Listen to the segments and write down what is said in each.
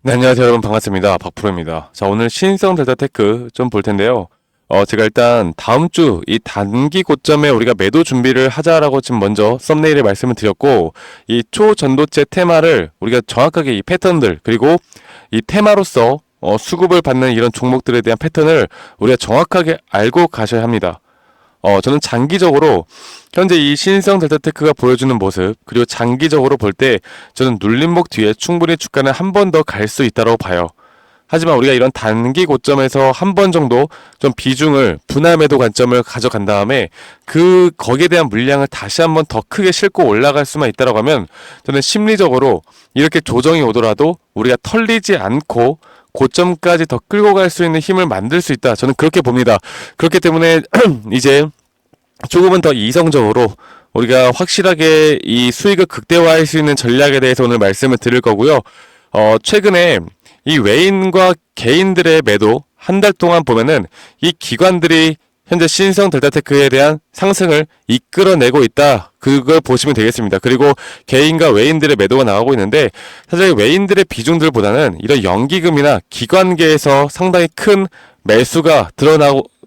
네, 안녕하세요, 여러분. 반갑습니다. 박프로입니다. 자, 오늘 신성 델타 테크 좀 볼 텐데요. 제가 일단 다음 주 이 단기 고점에 우리가 매도 준비를 하자라고 지금 먼저 썸네일에 말씀을 드렸고, 이 초전도체 테마를 우리가 정확하게 이 패턴들, 그리고 이 테마로서 수급을 받는 이런 종목들에 대한 패턴을 우리가 정확하게 알고 가셔야 합니다. 저는 장기적으로 현재 이 신성 델타테크가 보여주는 모습, 그리고 장기적으로 볼 때 저는 눌림목 뒤에 충분히 주가는 한 번 더 갈 수 있다고 봐요. 하지만 우리가 이런 단기 고점에서 한 번 정도 좀 비중을 분할 매도 관점을 가져간 다음에 거기에 대한 물량을 다시 한번 더 크게 싣고 올라갈 수만 있다고 하면 저는 심리적으로 이렇게 조정이 오더라도 우리가 털리지 않고 고점까지 더 끌고 갈 수 있는 힘을 만들 수 있다. 저는 그렇게 봅니다. 그렇기 때문에 이제 조금은 더 이성적으로 우리가 확실하게 이 수익을 극대화할 수 있는 전략에 대해서 오늘 말씀을 드릴 거고요. 최근에 이 외인과 개인들의 매도 한 달 동안 보면은 이 기관들이 현재 신성 델타테크에 대한 상승을 이끌어내고 있다. 그걸 보시면 되겠습니다. 그리고 개인과 외인들의 매도가 나오고 있는데 사실 외인들의 비중들보다는 이런 연기금이나 기관계에서 상당히 큰 매수가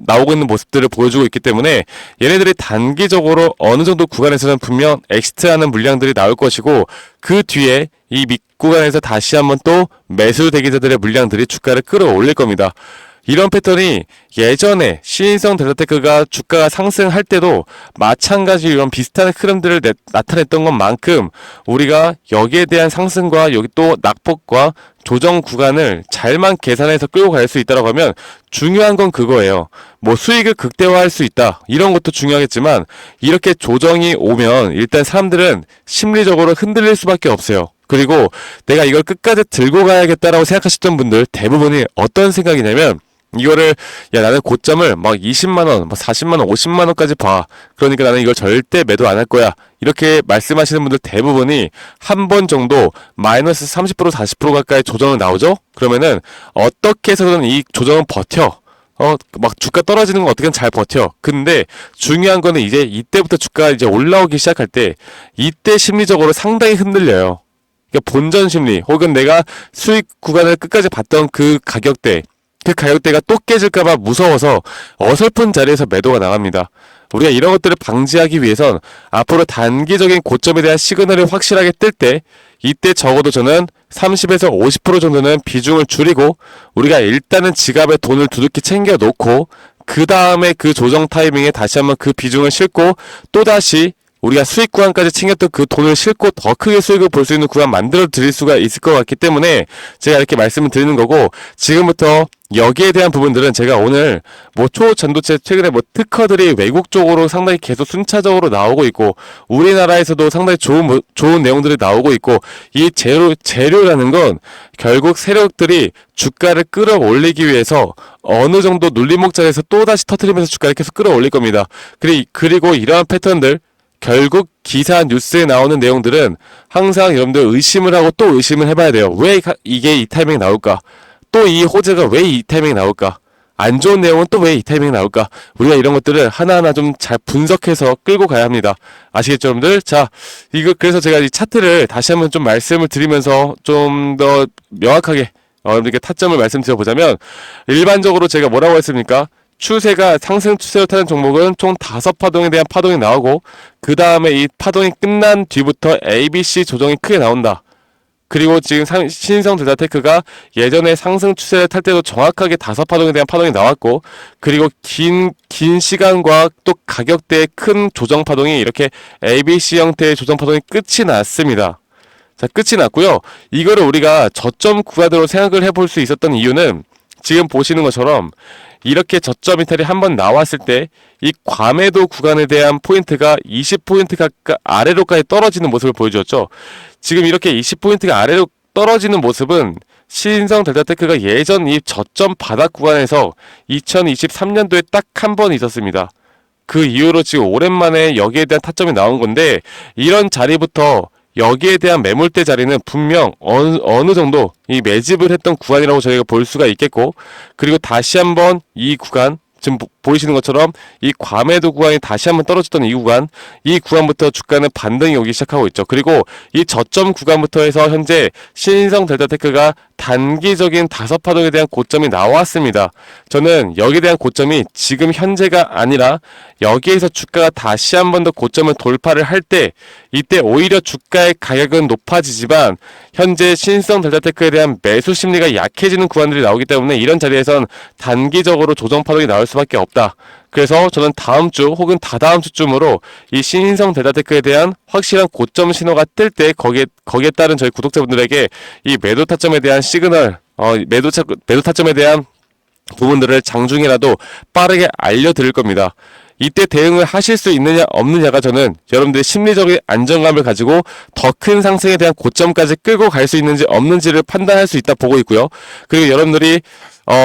나오고 있는 모습들을 보여주고 있기 때문에 얘네들이 단기적으로 어느 정도 구간에서는 분명 엑시트하는 물량들이 나올 것이고 그 뒤에 이 밑구간에서 다시 한번 또 매수 대기자들의 물량들이 주가를 끌어올릴 겁니다. 이런 패턴이 예전에 신성 델타테크가 주가가 상승할 때도 마찬가지 이런 비슷한 흐름들을 나타냈던 것만큼 우리가 여기에 대한 상승과 여기 또 낙폭과 조정 구간을 잘만 계산해서 끌고 갈 수 있다고 하면 중요한 건 그거예요. 뭐 수익을 극대화할 수 있다. 이런 것도 중요하겠지만 이렇게 조정이 오면 일단 사람들은 심리적으로 흔들릴 수밖에 없어요. 그리고 내가 이걸 끝까지 들고 가야겠다라고 생각하셨던 분들 대부분이 어떤 생각이냐면 이거를 나는 고점을 막 20만원, 막 40만원, 50만원까지 봐. 그러니까 나는 이걸 절대 매도 안 할 거야. 이렇게 말씀하시는 분들 대부분이 한 번 정도 마이너스 30% 40% 가까이 조정을 나오죠? 그러면은 어떻게 해서든 이 조정은 버텨. 막 주가 떨어지는 건 어떻게든 잘 버텨. 근데 중요한 거는 이제 이때부터 주가가 이제 올라오기 시작할 때 이때 심리적으로 상당히 흔들려요. 그러니까 본전 심리 혹은 내가 수익 구간을 끝까지 봤던 그 가격대가 또 깨질까봐 무서워서 어설픈 자리에서 매도가 나갑니다. 우리가 이런 것들을 방지하기 위해선 앞으로 단기적인 고점에 대한 시그널을 확실하게 뜰 때 이때 적어도 저는 30에서 50% 정도는 비중을 줄이고 우리가 일단은 지갑에 돈을 두둑히 챙겨 놓고 그 다음에 그 조정 타이밍에 다시 한번 그 비중을 싣고 또다시 우리가 수익 구간까지 챙겼던 그 돈을 싣고 더 크게 수익을 볼 수 있는 구간 만들어 드릴 수가 있을 것 같기 때문에 제가 이렇게 말씀을 드리는 거고 지금부터 여기에 대한 부분들은 제가 오늘 뭐 초전도체 최근에 뭐 특허들이 외국 쪽으로 상당히 계속 순차적으로 나오고 있고 우리나라에서도 상당히 좋은 내용들이 나오고 있고 이 재료라는 건 결국 세력들이 주가를 끌어올리기 위해서 어느 정도 눌림목 자리에서 또다시 터트리면서 주가를 계속 끌어올릴 겁니다. 그리고 이러한 패턴들 결국 기사 뉴스에 나오는 내용들은 항상 여러분들 의심을 하고 또 의심을 해봐야 돼요. 왜 이게 이 타이밍에 나올까? 또 이 호재가 왜 이 타이밍에 나올까? 안 좋은 내용은 또 왜 이 타이밍에 나올까? 우리가 이런 것들을 하나하나 좀 잘 분석해서 끌고 가야 합니다. 아시겠죠, 여러분들? 자, 그래서 제가 이 차트를 다시 한번 좀 말씀을 드리면서 좀 더 명확하게 여러분들께 타점을 말씀드려보자면 일반적으로 제가 뭐라고 했습니까? 추세가 상승 추세로 타는 종목은 총 5파동에 대한 파동이 나오고 그 다음에 이 파동이 끝난 뒤부터 ABC 조정이 크게 나온다. 그리고 지금 신성 델타테크가 예전에 상승 추세를 탈 때도 정확하게 5파동에 대한 파동이 나왔고 그리고 긴 시간과 또 가격대의 큰 조정 파동이 이렇게 ABC 형태의 조정 파동이 끝이 났습니다. 자, 끝이 났고요. 이거를 우리가 저점 구간으로 생각을 해볼 수 있었던 이유는 지금 보시는 것처럼 이렇게 저점 이탈이 한번 나왔을 때 이 과매도 구간에 대한 포인트가 20포인트 아래로까지 떨어지는 모습을 보여주었죠. 지금 이렇게 20포인트가 아래로 떨어지는 모습은 신성 델타테크가 예전 이 저점 바닥 구간에서 2023년도에 딱 한 번 있었습니다. 그 이후로 지금 오랜만에 여기에 대한 타점이 나온 건데 이런 자리부터 여기에 대한 매물대 자리는 분명 어느 정도 이 매집을 했던 구간이라고 저희가 볼 수가 있겠고 그리고 다시 한번 이 구간 지금 보이시는 것처럼 이 과매도 구간이 다시 한번 떨어졌던 이 구간부터 주가는 반등이 오기 시작하고 있죠. 그리고 이 저점 구간부터 해서 현재 신인성 델타테크가 단기적인 5파동에 대한 고점이 나왔습니다. 저는 여기에 대한 고점이 지금 현재가 아니라 여기에서 주가가 다시 한 번 더 고점을 돌파를 할 때, 이때 오히려 주가의 가격은 높아지지만 현재 신성 델타테크에 대한 매수 심리가 약해지는 구간들이 나오기 때문에 이런 자리에선 단기적으로 조정 파동이 나올 수밖에 없다. 그래서 저는 다음 주 혹은 다다음 주쯤으로 이 신인성 델타테크에 대한 확실한 고점 신호가 뜰 때 거기에 따른 저희 구독자분들에게 이 매도 타점에 대한 시그널, 매도 타점에 대한 부분들을 장중이라도 빠르게 알려드릴 겁니다. 이때 대응을 하실 수 있느냐 없느냐가 저는 여러분들의 심리적인 안정감을 가지고 더 큰 상승에 대한 고점까지 끌고 갈 수 있는지 없는지를 판단할 수 있다 보고 있고요. 그리고 여러분들이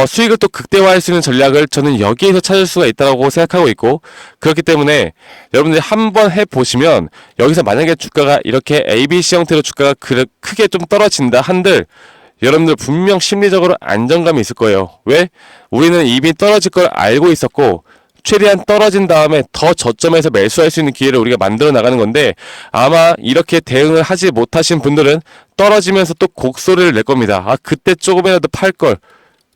수익을 또 극대화할 수 있는 전략을 저는 여기에서 찾을 수가 있다고 생각하고 있고, 그렇기 때문에 여러분들이 한번 해보시면 여기서 만약에 주가가 이렇게 ABC 형태로 주가가 크게 좀 떨어진다 한들 여러분들 분명 심리적으로 안정감이 있을 거예요. 왜? 우리는 이미 떨어질 걸 알고 있었고 최대한 떨어진 다음에 더 저점에서 매수할 수 있는 기회를 우리가 만들어 나가는 건데, 아마 이렇게 대응을 하지 못하신 분들은 떨어지면서 또 곡소리를 낼 겁니다. 아, 그때 조금이라도 팔 걸.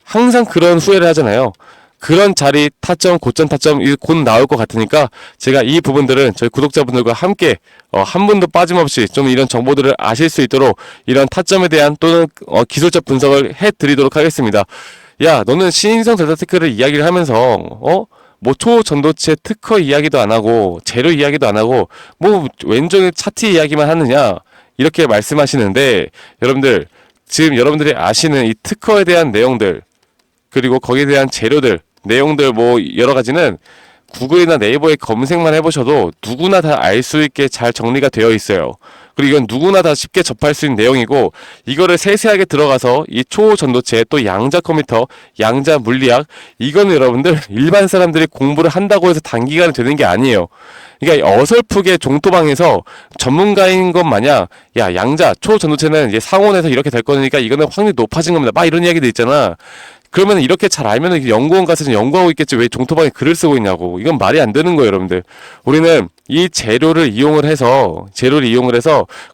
항상 그런 후회를 하잖아요. 그런 자리 타점, 고점 타점 곧 나올 것 같으니까 제가 이 부분들은 저희 구독자분들과 함께 한 분도 빠짐없이 좀 이런 정보들을 아실 수 있도록 이런 타점에 대한 또는 기술적 분석을 해드리도록 하겠습니다. 야, 너는 신인성 델타테크를 이야기를 하면서 뭐 초전도체 특허 이야기도 안 하고 재료 이야기도 안 하고 뭐 왼쪽에 차트 이야기만 하느냐, 이렇게 말씀하시는데, 여러분들 지금 여러분들이 아시는 이 특허에 대한 내용들 그리고 거기에 대한 재료들 내용들 뭐 여러 가지는 구글이나 네이버에 검색만 해보셔도 누구나 다 알 수 있게 잘 정리가 되어 있어요. 그리고 이건 누구나 다 쉽게 접할 수 있는 내용이고, 이거를 세세하게 들어가서 이 초전도체 또 양자 컴퓨터, 양자 물리학, 이거는 여러분들 일반 사람들이 공부를 한다고 해서 단기간에 되는 게 아니에요. 그러니까 어설프게 종토방에서 전문가인 것 마냥 야, 양자 초전도체는 이제 상온에서 이렇게 될 거니까 이거는 확률이 높아진 겁니다, 막 이런 이야기도 있잖아. 그러면 이렇게 잘 알면 연구원 가서 연구하고 있겠지 왜 종토방에 글을 쓰고 있냐고. 이건 말이 안 되는 거예요, 여러분들. 우리는 이 재료를 이용을 해서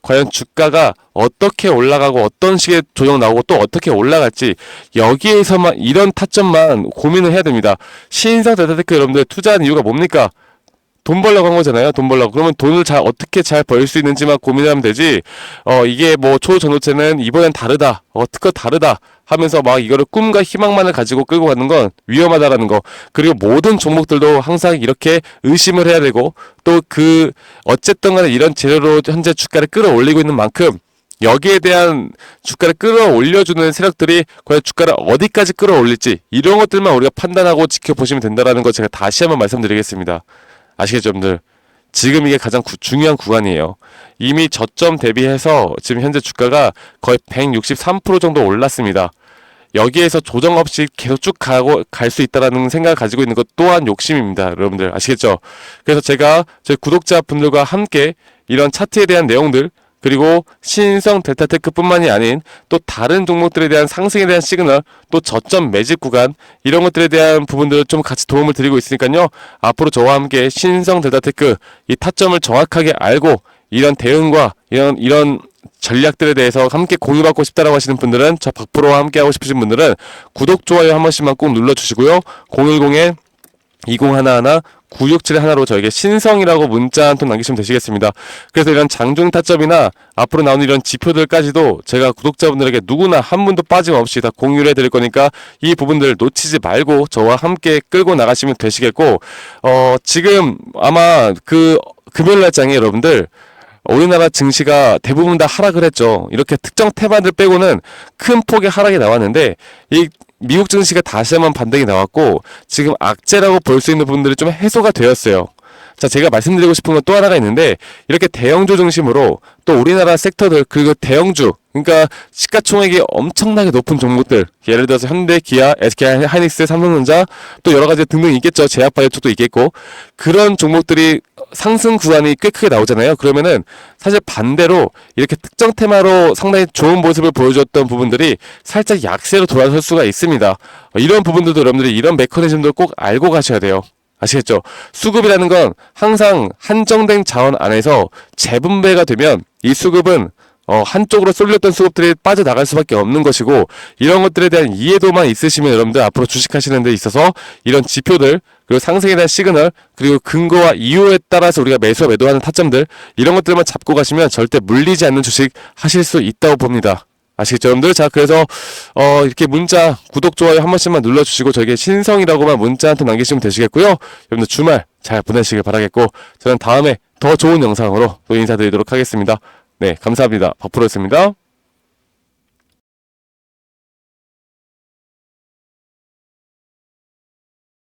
과연 주가가 어떻게 올라가고 어떤 식의 조정 나오고 또 어떻게 올라갈지, 여기에서만 이런 타점만 고민을 해야 됩니다. 신인상 델타테크 여러분들 투자한 이유가 뭡니까? 돈 벌려고 한 거잖아요. 돈 벌려고. 그러면 돈을 어떻게 잘 벌 수 있는지만 고민하면 되지. 이게 뭐 초전도체는 이번엔 다르다. 특허 다르다. 하면서 막 이거를 꿈과 희망만을 가지고 끌고 가는 건 위험하다라는 거. 그리고 모든 종목들도 항상 이렇게 의심을 해야 되고, 또 어쨌든 간에 이런 재료로 현재 주가를 끌어올리고 있는 만큼 여기에 대한 주가를 끌어올려주는 세력들이 과연 주가를 어디까지 끌어올릴지, 이런 것들만 우리가 판단하고 지켜보시면 된다는 거 제가 다시 한번 말씀드리겠습니다. 아시겠죠, 여러분들? 지금 이게 가장 중요한 구간이에요. 이미 저점 대비해서 지금 현재 주가가 거의 163% 정도 올랐습니다. 여기에서 조정 없이 계속 쭉 갈 수 있다라는 생각을 가지고 있는 것 또한 욕심입니다, 여러분들. 아시겠죠? 그래서 제가 저희 구독자분들과 함께 이런 차트에 대한 내용들, 그리고 신성 델타테크 뿐만이 아닌 또 다른 종목들에 대한 상승에 대한 시그널, 또 저점 매집 구간, 이런 것들에 대한 부분들을 좀 같이 도움을 드리고 있으니까요. 앞으로 저와 함께 신성 델타테크 이 타점을 정확하게 알고 이런 대응과 이런 전략들에 대해서 함께 공유받고 싶다라고 하시는 분들은, 저 박프로와 함께 하고 싶으신 분들은 구독, 좋아요 한 번씩만 꼭 눌러주시고요. 010-2011-9671로 저에게 신성이라고 문자 한 통 남기시면 되시겠습니다. 그래서 이런 장중 타점이나 앞으로 나오는 이런 지표들까지도 제가 구독자분들에게 누구나 한 분도 빠짐없이 다 공유를 해드릴 거니까 이 부분들 놓치지 말고 저와 함께 끌고 나가시면 되시겠고, 지금 아마 금요일 날장에 여러분들 우리나라 증시가 대부분 다 하락을 했죠. 이렇게 특정 테마들 빼고는 큰 폭의 하락이 나왔는데, 이 미국 증시가 다시 한번 반등이 나왔고 지금 악재라고 볼 수 있는 부분들이 좀 해소가 되었어요. 자, 제가 말씀드리고 싶은 건 또 하나가 있는데, 이렇게 대형주 중심으로 또 우리나라 섹터들, 그리고 대형주, 그러니까 시가총액이 엄청나게 높은 종목들, 예를 들어서 현대, 기아, SK 하이닉스, 삼성전자, 또 여러 가지 등등 있겠죠. 제약바이오 쪽도 있겠고, 그런 종목들이 상승 구간이 꽤 크게 나오잖아요. 그러면은 사실 반대로 이렇게 특정 테마로 상당히 좋은 모습을 보여줬던 부분들이 살짝 약세로 돌아설 수가 있습니다. 이런 부분들도 여러분들이 이런 메커니즘도 꼭 알고 가셔야 돼요. 아시겠죠? 수급이라는 건 항상 한정된 자원 안에서 재분배가 되면 이 수급은 한쪽으로 쏠렸던 수급들이 빠져나갈 수밖에 없는 것이고, 이런 것들에 대한 이해도만 있으시면 여러분들 앞으로 주식하시는 데 있어서 이런 지표들, 그리고 상승에 대한 시그널, 그리고 근거와 이유에 따라서 우리가 매수와 매도하는 타점들, 이런 것들만 잡고 가시면 절대 물리지 않는 주식 하실 수 있다고 봅니다. 아시겠죠, 여러분들? 자, 그래서 이렇게 문자, 구독, 좋아요 한 번씩만 눌러주시고 저에게 신성이라고만 문자 한 통 남기시면 되시겠고요. 여러분들 주말 잘 보내시길 바라겠고, 저는 다음에 더 좋은 영상으로 또 인사드리도록 하겠습니다. 네, 감사합니다. 박프로였습니다.